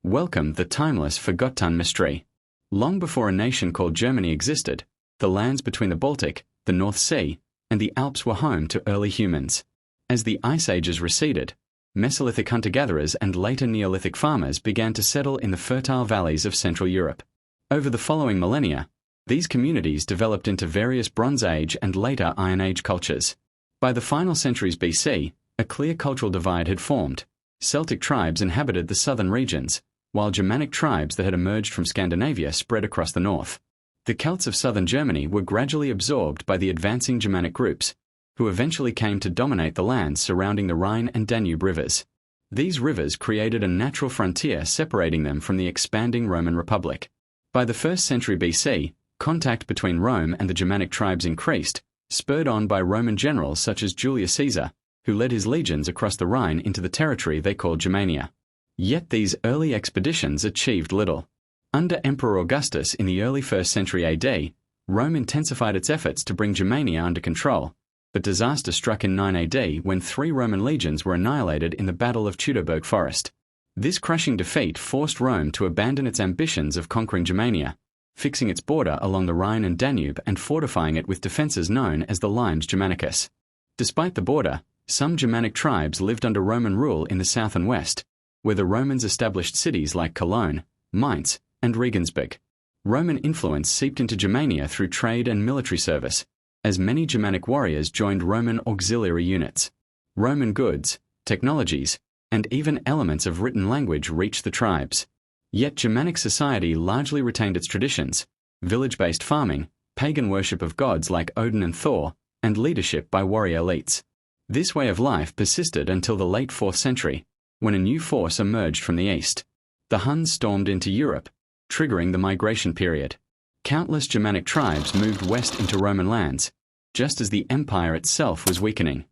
Welcome the timeless, forgotten mystery. Long before a nation called Germany existed, the lands between the Baltic, the North Sea, and the Alps were home to early humans. As the ice ages receded, Mesolithic hunter-gatherers and later Neolithic farmers began to settle in the fertile valleys of Central Europe. Over the following millennia, these communities developed into various Bronze Age and later Iron Age cultures. By the final centuries BC, a clear cultural divide had formed. Celtic tribes inhabited the southern regions, while Germanic tribes that had emerged from Scandinavia spread across the north. The Celts of southern Germany were gradually absorbed by the advancing Germanic groups, who eventually came to dominate the lands surrounding the Rhine and Danube rivers. These rivers created a natural frontier separating them from the expanding Roman Republic. By the 1st century BC, contact between Rome and the Germanic tribes increased, spurred on by Roman generals such as Julius Caesar, who led his legions across the Rhine into the territory they called Germania. Yet these early expeditions achieved little. Under Emperor Augustus in the early 1st century AD, Rome intensified its efforts to bring Germania under control, but disaster struck in 9 AD when 3 Roman legions were annihilated in the Battle of Teutoburg Forest. This crushing defeat forced Rome to abandon its ambitions of conquering Germania, fixing its border along the Rhine and Danube and fortifying it with defences known as the Limes Germanicus. Despite the border, some Germanic tribes lived under Roman rule in the south and west, where the Romans established cities like Cologne, Mainz, and Regensburg. Roman influence seeped into Germania through trade and military service, as many Germanic warriors joined Roman auxiliary units. Roman goods, technologies, and even elements of written language reached the tribes. Yet Germanic society largely retained its traditions: village-based farming, pagan worship of gods like Odin and Thor, and leadership by warrior elites. This way of life persisted until the late 4th century, when a new force emerged from the east. The Huns stormed into Europe, triggering the migration period. Countless Germanic tribes moved west into Roman lands, just as the empire itself was weakening.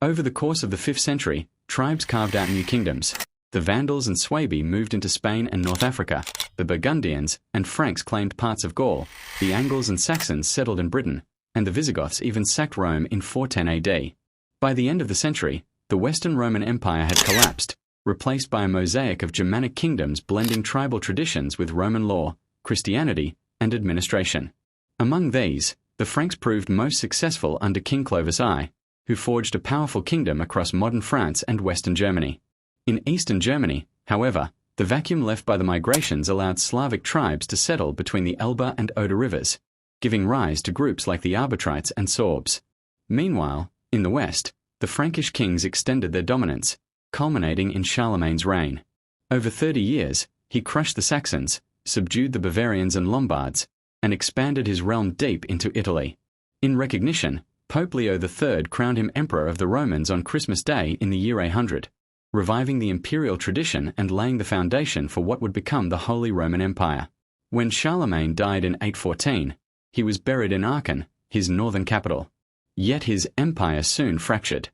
Over the course of the 5th century, tribes carved out new kingdoms. The Vandals and Suebi moved into Spain and North Africa, the Burgundians and Franks claimed parts of Gaul, the Angles and Saxons settled in Britain, and the Visigoths even sacked Rome in 410 AD. By the end of the century, the Western Roman Empire had collapsed, replaced by a mosaic of Germanic kingdoms blending tribal traditions with Roman law, Christianity, and administration. Among these, the Franks proved most successful under King Clovis I, who forged a powerful kingdom across modern France and Western Germany. In Eastern Germany, however, the vacuum left by the migrations allowed Slavic tribes to settle between the Elbe and Oder rivers, giving rise to groups like the Arbitrites and Sorbs. Meanwhile, in the West, the Frankish kings extended their dominance, culminating in Charlemagne's reign. Over 30 years, he crushed the Saxons, subdued the Bavarians and Lombards, and expanded his realm deep into Italy. In recognition, Pope Leo III crowned him Emperor of the Romans on Christmas Day in the year 800, reviving the imperial tradition and laying the foundation for what would become the Holy Roman Empire. When Charlemagne died in 814, he was buried in Aachen, his northern capital. Yet his empire soon fractured.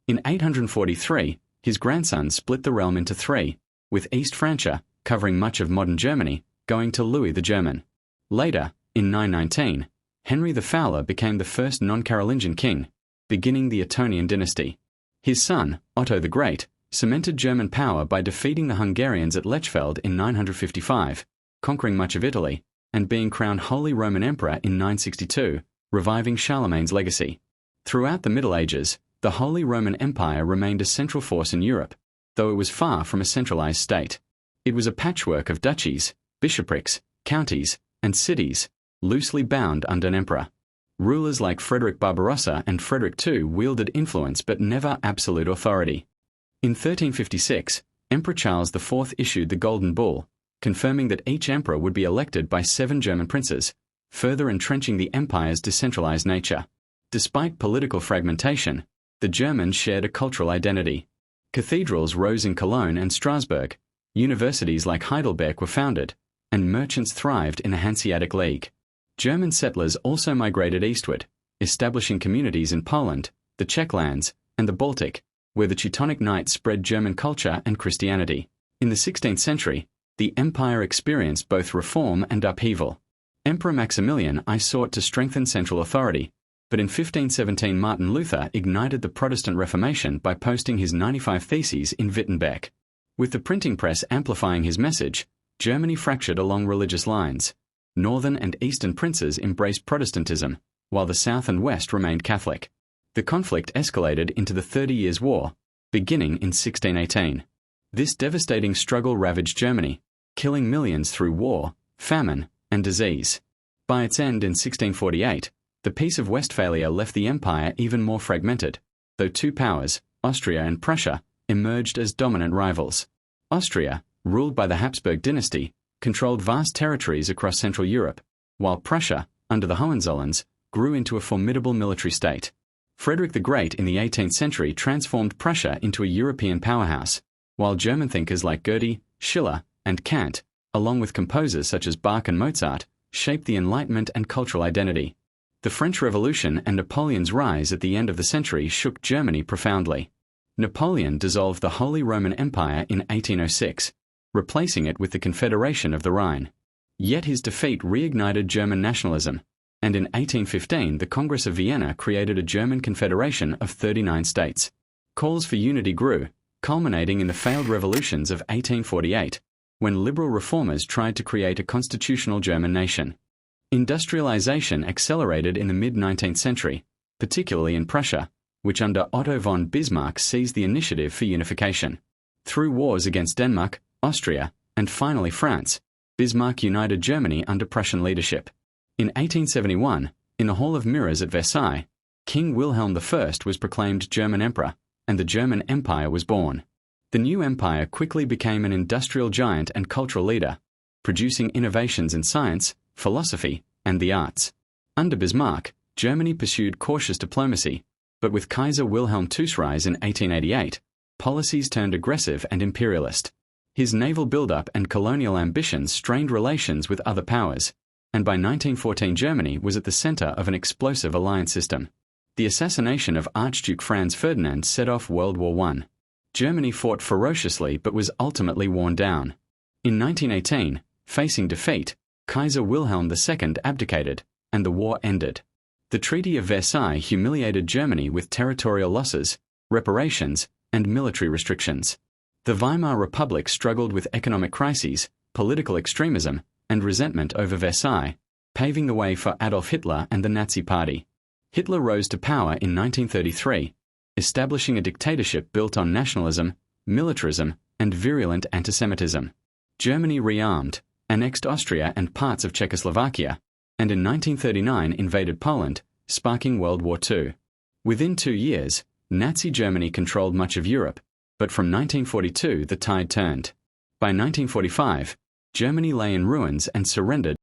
In 843, his grandson split the realm into 3, with East Francia, covering much of modern Germany, going to Louis the German. Later, in 919, Henry the Fowler became the first non-Carolingian king, beginning the Ottonian dynasty. His son, Otto the Great, cemented German power by defeating the Hungarians at Lechfeld in 955, conquering much of Italy, and being crowned Holy Roman Emperor in 962, reviving Charlemagne's legacy. Throughout the Middle Ages, the Holy Roman Empire remained a central force in Europe, though it was far from a centralized state. It was a patchwork of duchies, bishoprics, counties, and cities, loosely bound under an emperor. Rulers like Frederick Barbarossa and Frederick II wielded influence but never absolute authority. In 1356, Emperor Charles IV issued the Golden Bull, confirming that each emperor would be elected by 7 German princes, further entrenching the empire's decentralized nature. Despite political fragmentation, the Germans shared a cultural identity. Cathedrals rose in Cologne and Strasbourg, universities like Heidelberg were founded, and merchants thrived in the Hanseatic League. German settlers also migrated eastward, establishing communities in Poland, the Czech lands, and the Baltic, where the Teutonic Knights spread German culture and Christianity. In the 16th century, the empire experienced both reform and upheaval. Emperor Maximilian I sought to strengthen central authority, but in 1517 Martin Luther ignited the Protestant Reformation by posting his 95 Theses in Wittenberg. With the printing press amplifying his message, Germany fractured along religious lines. Northern and eastern princes embraced Protestantism, while the south and west remained Catholic. The conflict escalated into the 30 Years' War, beginning in 1618. This devastating struggle ravaged Germany, killing millions through war, famine, and disease. By its end in 1648, the Peace of Westphalia left the empire even more fragmented, though two powers, Austria and Prussia, emerged as dominant rivals. Austria, ruled by the Habsburg dynasty, controlled vast territories across Central Europe, while Prussia, under the Hohenzollerns, grew into a formidable military state. Frederick the Great in the 18th century transformed Prussia into a European powerhouse, while German thinkers like Goethe, Schiller, and Kant, along with composers such as Bach and Mozart, shaped the Enlightenment and cultural identity. The French Revolution and Napoleon's rise at the end of the century shook Germany profoundly. Napoleon dissolved the Holy Roman Empire in 1806, replacing it with the Confederation of the Rhine. Yet his defeat reignited German nationalism, and in 1815 the Congress of Vienna created a German confederation of 39 states. Calls for unity grew, culminating in the failed revolutions of 1848, when liberal reformers tried to create a constitutional German nation. Industrialization accelerated in the mid-19th century, particularly in Prussia, which under Otto von Bismarck seized the initiative for unification. Through wars against Denmark, Austria, and finally France, Bismarck united Germany under Prussian leadership. In 1871, in the Hall of Mirrors at Versailles, King Wilhelm I was proclaimed German Emperor, and the German Empire was born. The new empire quickly became an industrial giant and cultural leader, producing innovations in science, philosophy, and the arts. Under Bismarck, Germany pursued cautious diplomacy, but with Kaiser Wilhelm II's rise in 1888, policies turned aggressive and imperialist. His naval buildup and colonial ambitions strained relations with other powers, and by 1914 Germany was at the center of an explosive alliance system. The assassination of Archduke Franz Ferdinand set off World War I. Germany fought ferociously but was ultimately worn down. In 1918, facing defeat, Kaiser Wilhelm II abdicated, and the war ended. The Treaty of Versailles humiliated Germany with territorial losses, reparations, and military restrictions. The Weimar Republic struggled with economic crises, political extremism, and resentment over Versailles, paving the way for Adolf Hitler and the Nazi Party. Hitler rose to power in 1933, establishing a dictatorship built on nationalism, militarism, and virulent antisemitism. Germany rearmed, annexed Austria and parts of Czechoslovakia, and in 1939 invaded Poland, sparking World War II. Within 2 years, Nazi Germany controlled much of Europe, but from 1942 the tide turned. By 1945, Germany lay in ruins and surrendered